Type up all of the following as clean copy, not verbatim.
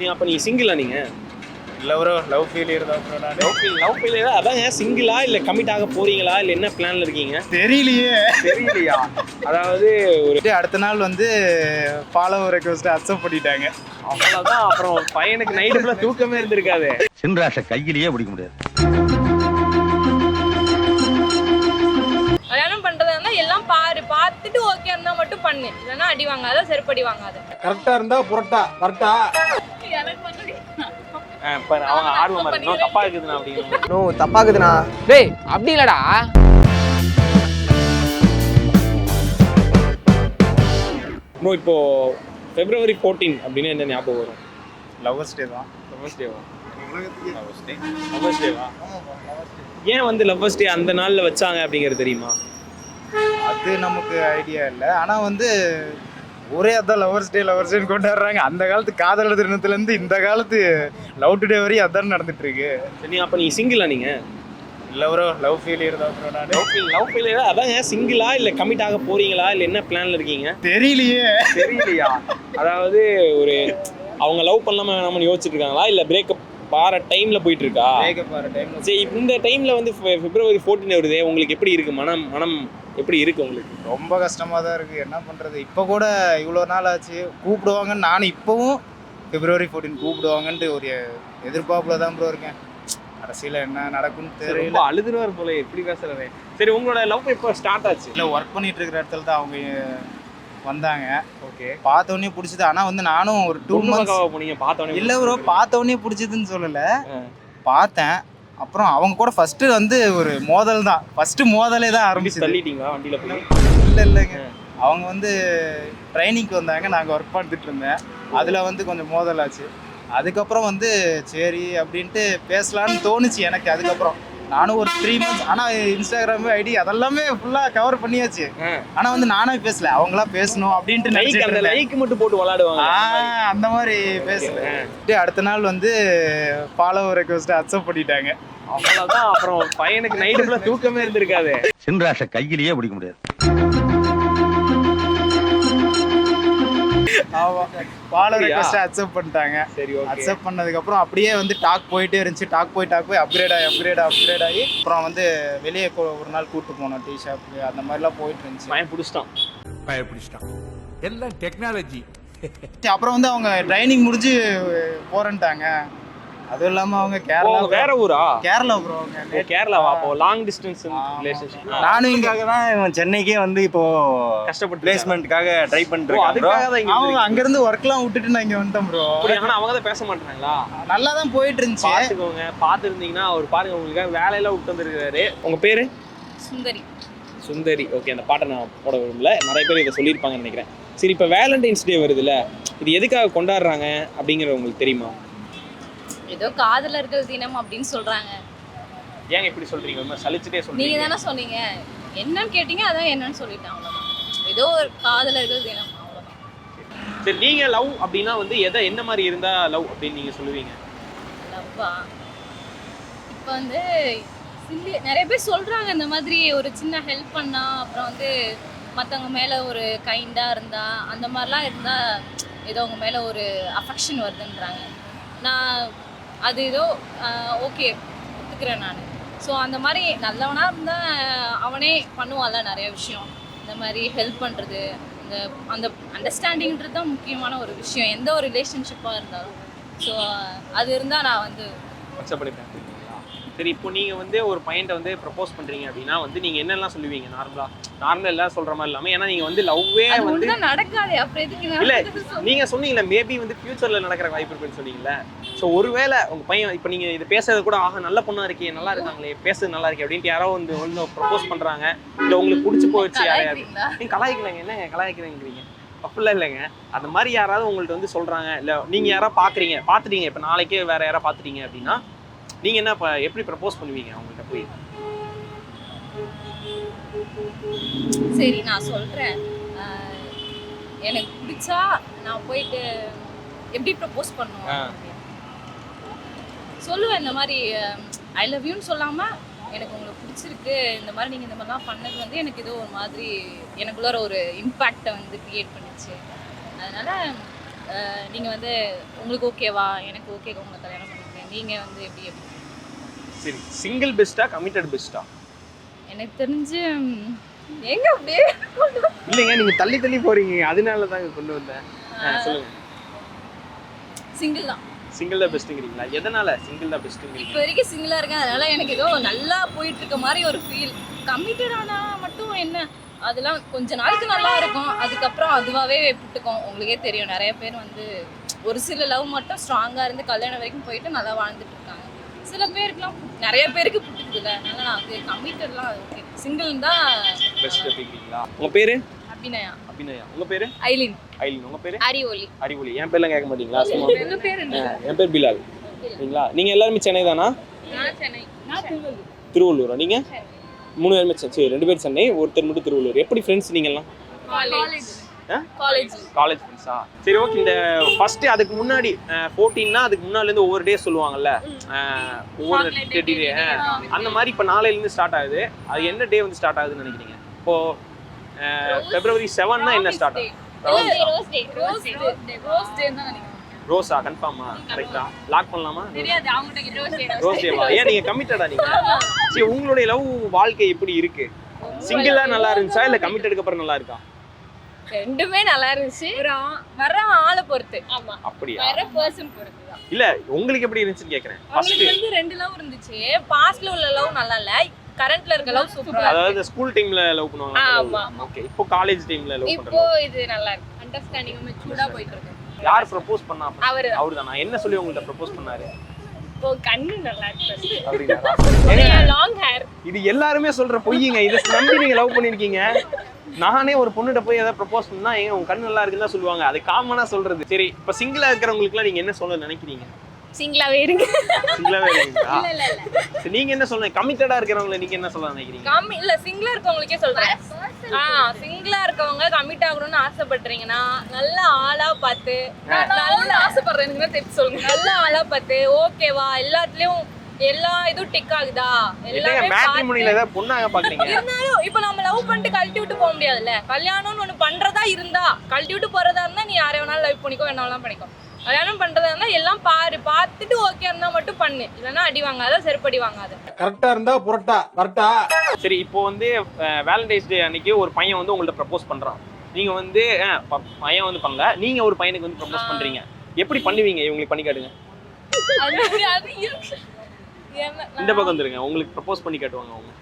அப்ப நீங்க சிங்கிளா நீங்க? இல்ல ப்ரோ, லவ் ஃபெயிலியர் தான் ப்ரோ. நான் லவ் ஃபெயிலியர் அதாங்க. சிங்கிளா இல்ல கமிட் ஆக போறீங்களா இல்ல என்ன பிளான்ல இருக்கீங்க? தெரியலையா? அதாவது ஒரு அடுத்த நாள் வந்து ஃபாலோவர் ரெக்வெஸ்ட் அக்செப்ட் பண்ணிட்டாங்க. அவ்வளவுதான். அப்புறம் பையனுக்கு நைட்டு ஃபுல்லா தூக்கமே இருந்திருக்காது. சின்ராஷ கையிலேயே பிடிக்க முடியாது. கல்யாணம் பண்றதா இருந்தா எல்லாம் பாரு, பார்த்துட்டு ஓகே இருந்தா மட்டும் பண்ணு, இல்லைன்னா அடி வாங்காத, செருப்படி வாங்காத. கரெக்டா இருந்தா புரட்டா கரெக்டா. எனக்கு பண்ணி அவங்க ஆர்வமா இருக்கணும். தப்பா இருக்குதுண்ணா அப்படிங்கிறாங்க. நோ தப்பாக்குதுண்ணா. டேய் அப்படி இல்லடா. ப்ரோ இப்போ February 14 அப்படின்னு என்ன ஞாபகம் வரும்? லவ்வர்ஸ் டே தான். லவ்வர்ஸ் டேவா? லவ்வர்ஸ் டேவா? ஏன் வந்து லவ்வர்ஸ் டே அந்த நாள்ல வச்சாங்க அப்படிங்கிறது தெரியுமா? அது நமக்கு ஐடியா இல்லை. ஆனால் வந்து ஒரே அதான் லவ்வர்ஸ் டேன்னு கொண்டாடுறாங்க. அந்த காலத்து காதலர் தினத்துலேருந்து இந்த காலத்து லவ் டுடே வரையும் அதான் நடந்துட்டு இருக்கு. சரி அப்ப நீங்க சிங்கிளா நீங்க? இல்லை ப்ரோ, லவ் ஃபெயிலியர் தான் ப்ரோ. நான் லவ் ஃபெயிலியர் அதாங்க. சிங்கிளா இல்ல கமிட் ஆக போறீங்களா இல்ல என்ன பிளான்ல இருக்கீங்க? தெரியலையா? அதாவது ஒரு அவங்க லவ் பண்ணலாமா வேணாமனு யோசிச்சுட்டு இருக்காங்களா இல்ல பிரேக்கப் பார டைம்ல போயிட்டு இருக்கா? சரி, இந்த டைம்ல வந்து February 14 வருதே, உங்களுக்கு எப்படி இருக்கு? மனம் எப்படி இருக்கு உங்களுக்கு? ரொம்ப கஷ்டமாக தான் இருக்குது. என்ன பண்ணுறது? இப்போ கூட இவ்வளோ நாள் ஆச்சு கூப்பிடுவாங்கன்னு நானும் இப்போவும் February 14 கூப்பிடுவாங்கன்ட்டு ஒரு எதிர்பார்ப்பில் தான் ப்ரோ இருக்கேன். அரசியல் என்ன நடக்குன்னு தெரியல. அழுதுருவார் போல எப்படி பேசுறது. சரி, உங்களோட லவ் இப்போ ஸ்டார்ட் ஆச்சு? இல்லை, ஒர்க் பண்ணிட்டு இருக்கிற இடத்துல தான் அவங்க வந்தாங்க. ஓகே, பார்த்தோன்னே பிடிச்சது. ஆனால் வந்து நானும் ஒரு 2 months போனீங்க பார்த்தோன்னே? இல்லை ப்ரோ, பார்த்தோன்னே பிடிச்சதுன்னு சொல்லலை. பார்த்தேன். அப்புறம் அவங்க கூட ஃபர்ஸ்ட் வந்து ஒரு மோதல் தான். ஃபர்ஸ்ட் மோதலே தான் ஆரம்பிச்சு. தள்ளிட்டீங்களா வண்டியில போய்? இல்லைங்க, அவங்க வந்து ட்ரைனிங்க்கு வந்தாங்க, நாங்கள் ஒர்க் பண்ணிட்டு இருந்தேன். அதில் வந்து கொஞ்சம் மோதல் ஆச்சு. அதுக்கப்புறம் வந்து சரி அப்படின்ட்டு பேசலான்னு தோணுச்சு எனக்கு. அதுக்கப்புறம் நானும் ஒரு 3 months, ஆனால் இன்ஸ்டாகிராம் ஐடி அதெல்லாமே ஃபுல்லாக கவர் பண்ணியாச்சு. ஆனால் வந்து நானே பேசல, அவங்களா பேசணும் அப்படின்ட்டு அந்த லைக் மட்டும் போட்டு விளையாடுவாங்க. அந்த மாதிரி பேசல. அடுத்த நாள் வந்து ஃபாலோவர் ரெக்வெஸ்ட் அக்செப்ட் பண்ணிட்டாங்க. அவ்வளவுதான். அப்புறம் பையனுக்கு நைட்டு ஃபுல்லா தூக்கமே இருந்திருக்காது. சின்ராஷ கையிலேயே பிடிக்க முடியாது. ஃபாலோவர் ரெக்வெஸ்ட் அக்செப்ட் பண்ணிட்டாங்க. சரி, ஓகே. அக்செப்ட் பண்ணதுக்கு அப்புறம் அப்படியே வந்து டாக் போயிட்டே இருந்துச்சு. டாக் போய் அப்கிரேட் ஆகி அப்புறம் வந்து வெளியே ஒரு நாள் கூப்பிட்டு போனோம் டீ ஷாப்புக்கு. அந்த மாதிரிலாம் போயிட்டு இருந்துச்சு. பையன் பிடிச்சிட்டான். எல்லாம் டெக்னாலஜி. அப்புறம் வந்து அவங்க ட்ரைனிங் முடிஞ்சு போறேன்ட்டாங்க. அதுவும் இல்லாம அவங்க வேற ஊரா? கேரளா ப்ரோ. கேரளாவா? அப்போ லாங் டிஸ்டன்ஸ் ரிலேஷன்ஷிப். நானும் இங்காக தான் இவன் சென்னைக்கே வந்து இப்போ கஷ்டப்பட்டு பிளேஸ்மெண்ட்காக ட்ரை பண்ணிட்டு அதுக்காக தான் அவங்க அங்க இருந்து ஒர்க்லாம் விட்டுட்டு நான் இங்க வந்துட்டேன் ப்ரோ. ஆனா அவங்க தான் பேச மாட்டாங்களா? நல்லா தான் போயிட்டு இருந்துச்சு. பாத்துக்கோங்க, பாத்துருந்தீங்கன்னா அவர் பாருங்க உங்களுக்கு வேலையெல்லாம் விட்டு வந்துருக்காரு. உங்க பேரு? சுந்தரி. ஓகே, அந்த பாட்டை நான் போட விரும்பல, நிறைய பேர் இதை சொல்லியிருப்பாங்கன்னு நினைக்கிறேன். சரி, இப்போ வேலண்டைன்ஸ் டே வருதுல்ல, இது எதுக்காக கொண்டாடுறாங்க அப்படிங்கிறது உங்களுக்கு தெரியுமா? ஏதோ காதலர்கள் தினம் அப்படின்னு சொல்றாங்க. ஏங்க இப்படி சொல்றீங்க? ரொம்ப சலிச்சுட்டே சொல்றீங்க. நீங்க தானே சொன்னீங்க, என்னன்னு கேட்டீங்க, அதான் என்னன்னு சொல்லிட்டேன், அவ்வளவுதான். ஏதோ ஒரு காதலர்கள் தினம், அவ்வளவுதான். சரி, நீங்க லவ் அப்படின்னா வந்து என்ன மாதிரி இருந்தா லவ் அப்படின்னு நீங்க சொல்லுவீங்க? லவ்வா? இப்போ வந்து நிறைய பேர் சொல்றாங்க இந்த மாதிரி ஒரு சின்ன ஹெல்ப் பண்ணா, அப்புறம் வந்து மற்றவங்க மேலே ஒரு கைண்டாக இருந்தா, அந்த மாதிரிலாம் இருந்தால் ஏதோ அவங்க மேலே ஒரு அஃபெக்ஷன் வருதுன்றாங்க. நான் அது ஏதோ ஓகே ஒத்துக்கிறேன் நான். ஸோ அந்த மாதிரி நல்லவனாக இருந்தால் அவனே பண்ணுவான்ல நிறைய விஷயம். இந்த மாதிரி ஹெல்ப் பண்ணுறது, அந்த அண்டர்ஸ்டாண்டிங்கிறது தான் முக்கியமான ஒரு விஷயம் எந்த ஒரு ரிலேஷன்ஷிப்பாக இருந்தாலும். ஸோ அது இருந்தால் நான் வந்து அக்செப்ட் பண்ணிப்பேன். சரி, இப்போ நீங்க வந்து ஒரு பையன்ட்ட வந்து ப்ரப்போஸ் பண்றீங்க அப்படின்னா வந்து நீங்க என்னெல்லாம் சொல்லுவீங்க? நார்மலா எல்லாம் சொல்ற மாதிரி இல்லாம, ஏன்னா நீங்க வந்து லவ்வே வந்து நடக்காது. அப்புறம் எதுக்கு இல்ல நீங்க சொன்னீங்கல்ல மேபி வந்து ஃபியூச்சர்ல நடக்கிற வாய்ப்பு இருக்குன்னு சொன்னீங்கல்ல. ஸோ ஒருவேளை உங்க பையன் இப்போ நீங்க இது பேசுறது கூட நல்ல பொண்ணா இருக்கே, நல்லா இருக்காங்களே, பேசுறது நல்லா இருக்கே அப்படின்ட்டு யாரோ வந்து ப்ரப்போஸ் பண்றாங்க, இல்ல உங்களுக்கு பிடிச்சி போயிடுச்சு யாரையாவது. நீங்க கலாய்க்கலைங்க, என்னங்க கலாய்க்கிறீங்க? அப்படிலாம் இல்லைங்க. அந்த மாதிரி யாராவது உங்கள்ட்ட வந்து சொல்றாங்க, இல்ல நீங்க யாராவது பாத்துட்டீங்க, இப்போ நாளைக்கே வேற யாராவது பாத்துட்டீங்க அப்படின்னா நீங்க என்ன எப்படி ப்ரப்போஸ் பண்ணுவீங்க அவங்கள்ட்ட போய்? சரி, நான் சொல்றேன். எனக்கு பிடிச்சா நான் போயிட்டு எப்படி ப்ரப்போஸ் பண்ணுவேன் சொல்லுவேன். இந்த மாதிரி ஐ லவ் யூன்னு சொல்லாம, எனக்கு உங்களுக்கு பிடிச்சிருக்கு, இந்த மாதிரி நீங்கள் இந்த மாதிரிலாம் பண்ணது வந்து எனக்கு ஏதோ ஒரு மாதிரி எனக்குள்ள ஒரு இம்பேக்டை வந்து க்ரியேட் பண்ணிச்சு. அதனால நீங்கள் வந்து உங்களுக்கு ஓகேவா, எனக்கு ஓகே உங்களை கல்யாணம் பண்ணிக்கிறேன், நீங்கள் வந்து எப்படி எப்படி? சரி, சிங்கிள் பெஸ்ட்டா கமிட்டட் பெஸ்ட்டா? எனக்கு தெரிஞ்சு எங்க அப்படியே இல்லைங்க, நீங்க தள்ளி தள்ளி போறீங்க, அதனால தாங்க கொண்டு வந்தேன். சொல்லுங்க. சிங்கிள் தான். சிங்கிள் தான் பெஸ்ட்டுங்கிறீங்களா? எதனால சிங்கிள் தான் பெஸ்ட்டுங்கிறீங்க? இப்போ வரைக்கும் சிங்கிளாக இருக்கேன், அதனால எனக்கு ஏதோ நல்லா போயிட்டு இருக்க மாதிரி ஒரு ஃபீல். கமிட்டட் ஆனால் மட்டும் என்ன, அதெல்லாம் கொஞ்ச நாளுக்கு நல்லா இருக்கும், அதுக்கப்புறம் அதுவாகவே விட்டுக்கும். உங்களுக்கே தெரியும், நிறைய பேர் வந்து ஒரு சில லவ் மட்டும் ஸ்ட்ராங்காக இருந்து கல்யாணம் வரைக்கும் போயிட்டு நல்லா வாழ்ந்துட்டு இருக்காங்க. சில பேருக்குலாம் நிறைய பேருக்கு பிடிக்குதுல்ல, அதனால நான் அது கமிட்டட்லாம் ஓகே, சிங்கிள் தான் பெஸ்ட் அப்படிங்கிறீங்களா? உங்க பேரு? அபிநயா. அபிநயா. உங்க பேரு? ஐலின். ஐலின். உங்க பேரு? அறிவொலி. அறிவொலி. என் பேர்லாம் கேட்க மாட்டீங்களா? சும்மா. உங்க பேர் என்ன? என் பேர் பிலால். சரிங்களா? நீங்க எல்லாருமே சென்னை தானா? நான் சென்னை. நான் திருவள்ளூர். திருவள்ளூரா? நீங்க 3 பேருமே சரி, 2 பேர் சென்னை, ஒருத்தர் மட்டும் திருவள்ளூர். எப்படி ஃப்ரெண்ட்ஸ் நீங்கலாம்? காலேஜ். காலேஜ். காலேஜ் ஃப்ரெண்ட்ஸா? சரி, ஓகே. இந்த ஃபர்ஸ்ட் அதுக்கு முன்னாடி 14னா அதுக்கு முன்னால இருந்து ஒவ்வொரு டே சொல்லுவாங்கல்ல, ஒவ்வொரு டே அந்த மாதிரி இப்போ நாளையில இருந்து ஸ்டார்ட் ஆகுது. அது என்ன டே வந்து ஸ்டார்ட் ஆகுதுன்னு நினைக்கிறீங்க? இப்போ February 7னா என்ன ஸ்டார்ட் ஆகும்? ரோஸ் டே. ரோஸ் டே. ரோஸ் டே தான் நினைக்கிறேன். ரோஸா? கன்ஃபார்மா? கரெக்டா? லாக் பண்ணலாமா? தெரியாது, அவங்க கிட்ட ரோஸ் டே. ரோஸ் டேவா? ஏன் நீங்க கமிட்டடா நீங்க? சரி, உங்களுடைய லவ் வாழ்க்கை எப்படி இருக்கு? சிங்கிளா நல்லா இருந்துச்சா இல்ல கமிட்டடுக்கு அப்புறம் நல்லா இருக்கா? ரெண்டுமே நல்லா இருந்துச்சு, வர ஆளை பொறுத்து. ஆமா, அப்படியா? வர பர்சன் பொறுத்து தான். இல்ல உங்களுக்கு எப்படி இருந்துச்சுன்னு கேக்குறேன். ஃபர்ஸ்ட் உங்களுக்கு வந்து 2 லவ் இருந்துச்சு. பாஸ்ட்ல உள்ள லவ் நல்லா இல்ல, கரண்ட்ல இருக்க லவ் சூப்பரா. அதாவது ஸ்கூல் டைம்ல லவ் பண்ணுவாங்க. ஆமா. ஓகே. இப்போ காலேஜ் டைம்ல லவ் இப்போ பண்றாங்க. இது நல்லா இருக்கு, அண்டர்ஸ்டாண்டிங் மெச்சூர்டா போயிட்டு இருக்கு. யார் ப்ரப்போஸ் பண்ணா? அவர்தான். அவர்தானா? என்ன சொல்லி உங்கள்ட்ட ப்ரப்போஸ் பண்ணாரு? இப்போ கண்ணு நல்லா இருக்கு. அப்படினா லாங் ஹேர். இது எல்லாருமே சொல்ற பொய்யுங்க. இத நம்பி நீங்க லவ் பண்ணிருக்கீங்க. நானே ஒரு பொண்ணுகிட்ட போய் ஏதாவது ப்ரப்போஸ் பண்ணா ஏங்க உங்க கண்ணு நல்லா இருக்குன்னு தான் சொல்லுவாங்க. அது காமனா சொல்றது. சரி, இப்ப சிங்கிளா இருக்கிறவங்களுக்குலாம் நீங்க என்ன சொல்ல நினைக்கிறீங்க? சிங்கிளாவே இருங்க. சிங்கிளாவே இருக்கீங்களா? இல்ல இல்ல. சரி, நீங்க என்ன சொல்றீங்க? கமிட்டடா இருக்கிறவங்கள நீங்க என்ன சொல்ல நினைக்கிறீங்க? இல்ல, சிங்கிளா இருக்கவங்களுக்கே சொல்றேன். சிங்கிளா இருக்கவங்க கமிட் ஆகணும்னு ஆசைப்படுறீங்கன்னா நல்ல ஆளா பார்த்து, நல்ல ஆசைப்படுறேன்னு தெரிஞ்சு சொல்லுங்க. நல்ல ஆளா பார்த்து ஓகேவா, எல்லாத்துலயும் எல்லா இதுவும் டிக் ஆகுதா, என்னங்க மேட்ரிமோனில ஏதாவது பொண்ணாங்க பாக்குறீங்க? இருந்தாலும் இப்போ நம்ம லவ் பண்ணிட்டு கழட்டி விட்டு போக முடியாதுல்ல. கல்யாணம்னு ஒண்ணு பண்றதா இருந்தா, கழட்டி விட்டு போறதா இருந்தா நீ யாரை வேணாலும் லவ் பண்ணிக்கோ, என்ன வேணாலும் பண்ணிக்கோ. கல்யாணம் பண்றதா இருந்தா எல்லாம் பார்த்துட்டு ஓகே இருந்தா மட்டும் பண்ணு, இல்லைன்னா அடி வாங்காத, செருப்படி வாங்காத. கரெக்டா இருந்தா புரட்டா கரெக்டா. சரி, இப்போ வந்து வேலண்டைன்ஸ் டே அன்னைக்கு ஒரு பையன் வந்து உங்கள்ட்ட ப்ரப்போஸ் பண்றான். நீங்க வந்து பையன் வந்து பண்ணல, நீங்க ஒரு பையனுக்கு வந்து ப்ரப்போஸ் பண்றீங்க. எப்படி பண்ணுவீங்க? இவங்களுக்கு பண்ணி காட்டுங்க. இந்த பக்கம் வந்துருங்க, உங்களுக்கு ப்ரப்போஸ் பண்ணி காட்டுவாங்க அவங்க.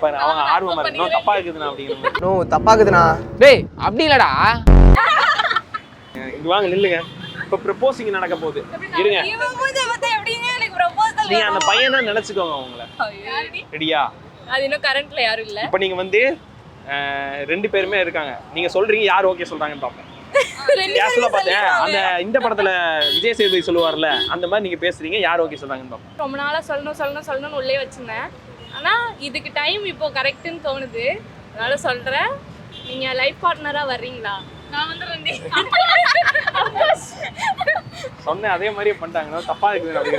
பாரு, அவங்க ஆர்வமா இருக்கணும். தப்பா இருக்குதுண்ணா அப்படிங்கிற மாதிரி. நோ தப்பாக்குதுண்ணா. டேய் அப்படி இல்லடா. இங்க வாங்க, நில்லுங்க. இப்போ ப்ரப்போசிங் நடக்க போகுது. இருங்க, நீங்க அந்த பையனா நினைச்சுக்கோங்க அவங்கள. ரெடியா? அது இன்னும் கரண்ட்ல யாரும் இல்ல. இப்போ நீங்க வந்து 2 பேருமே இருக்காங்க. நீங்க சொல்றீங்க யார் ஓகே சொல்றாங்கன்னு பாப்பேன். கேஷுவலா பார்த்தேன். அந்த இந்த படத்துல விஜய் சேதுபதி சொல்லுவார்ல, அந்த மாதிரி நீங்க பேசுறீங்க, யார் ஓகே சொல்றாங்கன்னு பாப்பேன். ரொம்ப நாளா சொல்லணும்னு உள்ளே வச்சிருந்தேன். ஆனா இதுக்கு டைம் இப்போ கரெக்ட்னு தோணுது, அதனால சொல்றேன். நீங்க லைஃப் பார்ட்னரா வர்றீங்களா? நான் வந்துறேன். சொன்னேன், அதே மாதிரியே பண்ணிட்டாங்க. தப்பா இருக்குது.